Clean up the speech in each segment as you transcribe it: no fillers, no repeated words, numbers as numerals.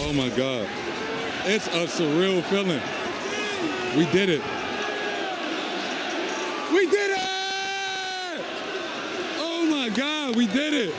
Oh my God. It's a surreal feeling. We did it. We did it! Oh my God, we did it.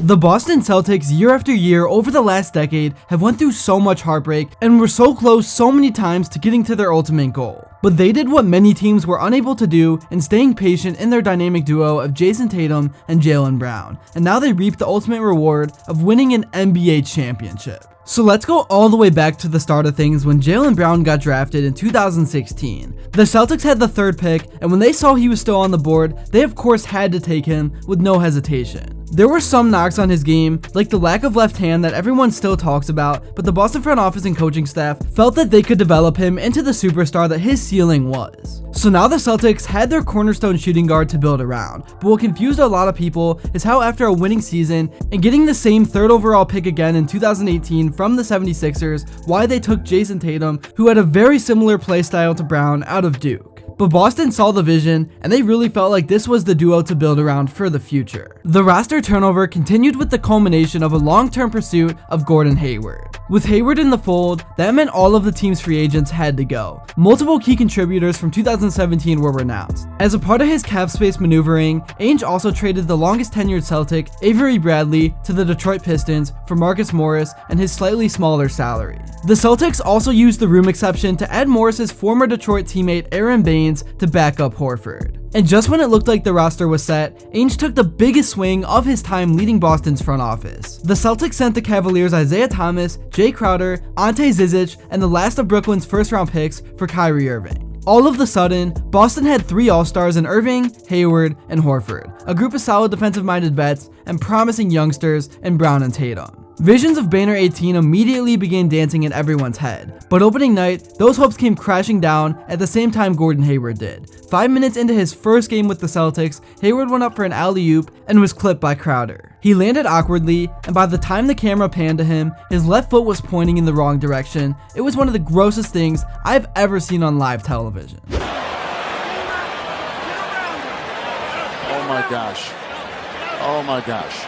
The Boston Celtics year after year over the last decade have went through so much heartbreak and were so close so many times to getting to their ultimate goal. But they did what many teams were unable to do in staying patient in their dynamic duo of Jayson Tatum and Jaylen Brown. And now they reap the ultimate reward of winning an NBA championship. So let's go all the way back to the start of things when Jaylen Brown got drafted in 2016. The Celtics had the 3rd pick, and when they saw he was still on the board, they of course had to take him with no hesitation. There were some knocks on his game, like the lack of left hand that everyone still talks about, but the Boston front office and coaching staff felt that they could develop him into the superstar that his ceiling was. So now the Celtics had their cornerstone shooting guard to build around, but what confused a lot of people is how after a winning season and getting the same 3rd overall pick again in 2018 from the 76ers, why they took Jayson Tatum, who had a very similar play style to Brown, out of Duke. But Boston saw the vision, and they really felt like this was the duo to build around for the future. The roster turnover continued with the culmination of a long-term pursuit of Gordon Hayward. With Hayward in the fold, that meant all of the team's free agents had to go. Multiple key contributors from 2017 were renounced. As a part of his cap space maneuvering, Ainge also traded the longest tenured Celtic, Avery Bradley, to the Detroit Pistons for Marcus Morris and his slightly smaller salary. The Celtics also used the room exception to add Morris's former Detroit teammate Aaron Baines to back up Horford. And just when it looked like the roster was set, Ainge took the biggest swing of his time leading Boston's front office. The Celtics sent the Cavaliers Isaiah Thomas, Jay Crowder, Ante Zizic, and the last of Brooklyn's first-round picks for Kyrie Irving. All of the sudden, Boston had 3 All-Stars in Irving, Hayward, and Horford, a group of solid defensive-minded vets and promising youngsters in Brown and Tatum. Visions of Banner 18 immediately began dancing in everyone's head, but opening night, those hopes came crashing down at the same time Gordon Hayward did. 5 minutes into his first game with the Celtics, Hayward went up for an alley-oop and was clipped by Crowder. He landed awkwardly, and by the time the camera panned to him, his left foot was pointing in the wrong direction. It was one of the grossest things I've ever seen on live television. Oh my gosh. Oh my gosh.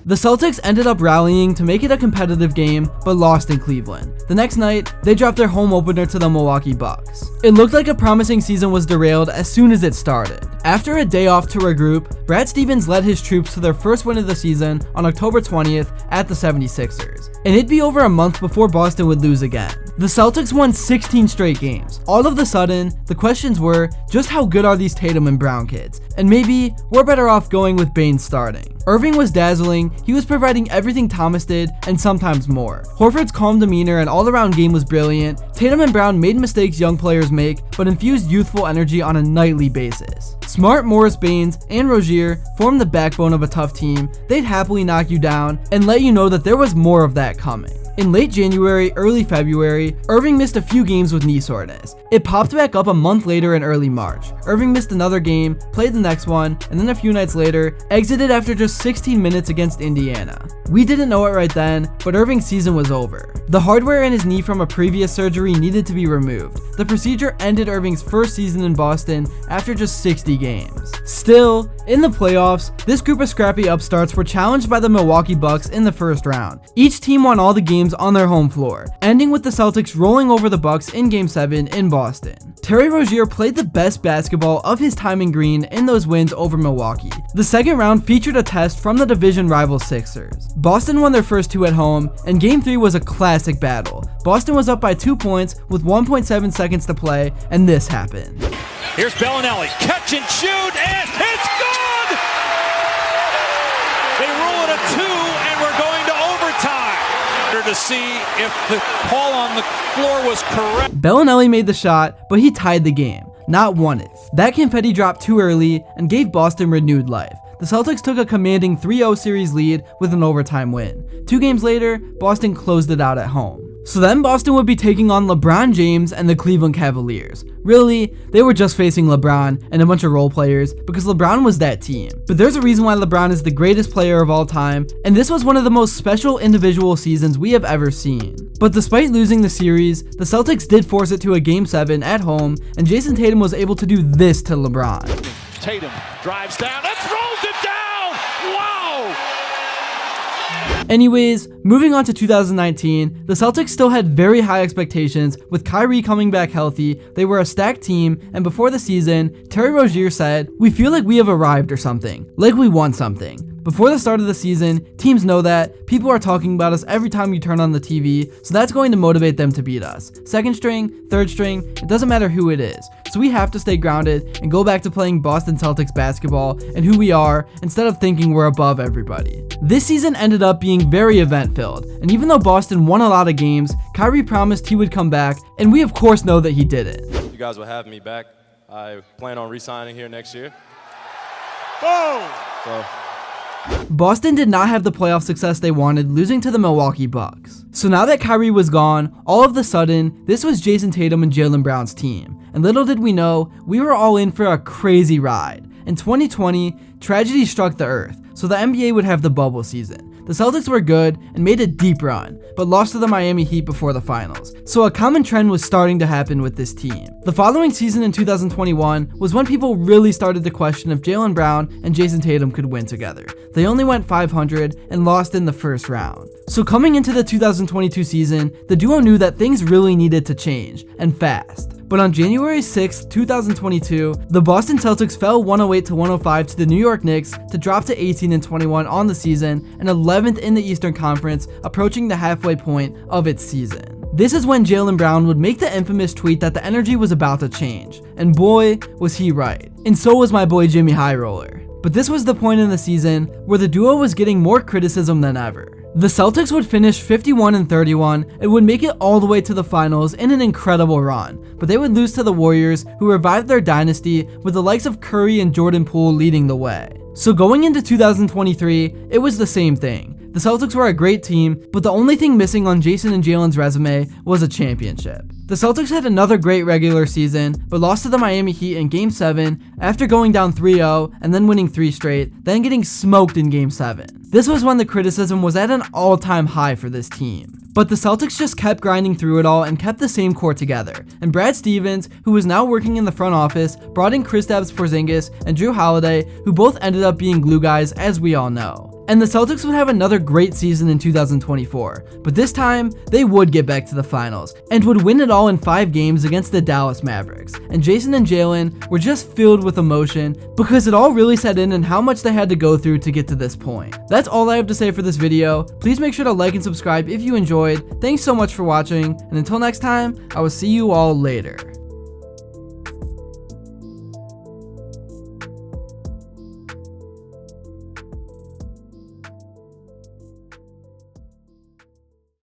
The Celtics ended up rallying to make it a competitive game, but lost in Cleveland. The next night, they dropped their home opener to the Milwaukee Bucks. It looked like a promising season was derailed as soon as it started. After a day off to regroup, Brad Stevens led his troops to their first win of the season on October 20th at the 76ers. And it'd be over a month before Boston would lose again. The Celtics won 16 straight games. All of a sudden, the questions were, just how good are these Tatum and Brown kids? And maybe we're better off going with Baines starting. Irving was dazzling, he was providing everything Thomas did, and sometimes more. Horford's calm demeanor and all-around game was brilliant. Tatum and Brown made mistakes young players make, but infused youthful energy on a nightly basis. Smart, Morris, Baines, and Rozier formed the backbone of a tough team. They'd happily knock you down and let you know that there was more of that coming. In late January, early February, Irving missed a few games with knee soreness. It popped back up a month later in early March. Irving missed another game, played the next one, and then a few nights later, exited after just 16 minutes against Indiana. We didn't know it right then, but Irving's season was over. The hardware in his knee from a previous surgery needed to be removed. The procedure ended Irving's first season in Boston after just 60 games. Still, in the playoffs, this group of scrappy upstarts were challenged by the Milwaukee Bucks in the first round. Each team won all the games on their home floor, ending with the Celtics rolling over the Bucks in Game 7 in Boston. Terry Rozier played the best basketball of his time in green in those wins over Milwaukee. The second round featured a test from the division rival Sixers. Boston won their first 2 at home, and Game 3 was a classic battle. Boston was up by 2 points with 1.7 seconds to play, and this happened. Here's Bellinelli, catch and shoot, and it's good! They rule it a 2, and we're going to overtime. To see if the call on the floor was correct. Bellinelli made the shot, but he tied the game, not won it. That confetti dropped too early and gave Boston renewed life. The Celtics took a commanding 3-0 series lead with an overtime win. 2 games later, Boston closed it out at home. So then Boston would be taking on LeBron James and the Cleveland Cavaliers. Really, they were just facing LeBron and a bunch of role players because LeBron was that team. But there's a reason why LeBron is the greatest player of all time, and this was one of the most special individual seasons we have ever seen. But despite losing the series, the Celtics did force it to a Game 7 at home, and Jayson Tatum was able to do this to LeBron. Tatum drives down and throws it down! Wow! Anyways, moving on to 2019, the Celtics still had very high expectations with Kyrie coming back healthy. They were a stacked team, and before the season, Terry Rozier said, "We feel like we have arrived or something, like we won something." Before the start of the season, teams know that. People are talking about us every time you turn on the TV, so that's going to motivate them to beat us. Second string, third string, it doesn't matter who it is. So we have to stay grounded and go back to playing Boston Celtics basketball and who we are instead of thinking we're above everybody. This season ended up being very event-filled, and even though Boston won a lot of games, Kyrie promised he would come back, and we of course know that he didn't. You guys will have me back. I plan on re-signing here next year. Boom! So. Boston did not have the playoff success they wanted, losing to the Milwaukee Bucks. So now that Kyrie was gone, all of a sudden, this was Jayson Tatum and Jaylen Brown's team. And little did we know, we were all in for a crazy ride. In 2020, tragedy struck the earth, so the NBA would have the bubble season. The Celtics were good and made a deep run, but lost to the Miami Heat before the finals. So a common trend was starting to happen with this team. The following season in 2021 was when people really started to question if Jaylen Brown and Jayson Tatum could win together. They only went 500 and lost in the first round. So coming into the 2022 season, the duo knew that things really needed to change, and fast. But on January 6, 2022, the Boston Celtics fell 108-105 to the New York Knicks to drop to 18-21 on the season and 11th in the Eastern Conference, approaching the halfway point of its season. This is when Jaylen Brown would make the infamous tweet that the energy was about to change, and boy, was he right. And so was my boy Jimmy High Roller. But this was the point in the season where the duo was getting more criticism than ever. The Celtics would finish 51-31 and would make it all the way to the finals in an incredible run, but they would lose to the Warriors, who revived their dynasty with the likes of Curry and Jordan Poole leading the way. So going into 2023, it was the same thing. The Celtics were a great team, but the only thing missing on Jayson and Jaylen's resume was a championship. The Celtics had another great regular season, but lost to the Miami Heat in Game 7 after going down 3-0 and then winning 3 straight, then getting smoked in Game 7. This was when the criticism was at an all-time high for this team. But the Celtics just kept grinding through it all and kept the same core together. And Brad Stevens, who was now working in the front office, brought in Kristaps Porzingis and Drew Holiday, who both ended up being glue guys, as we all know. And the Celtics would have another great season in 2024, but this time, they would get back to the finals, and would win it all in 5 games against the Dallas Mavericks. And Jayson and Jaylen were just filled with emotion, because it all really set in and how much they had to go through to get to this point. That's all I have to say for this video. Please make sure to like and subscribe if you enjoyed. Thanks so much for watching, and until next time, I will see you all later.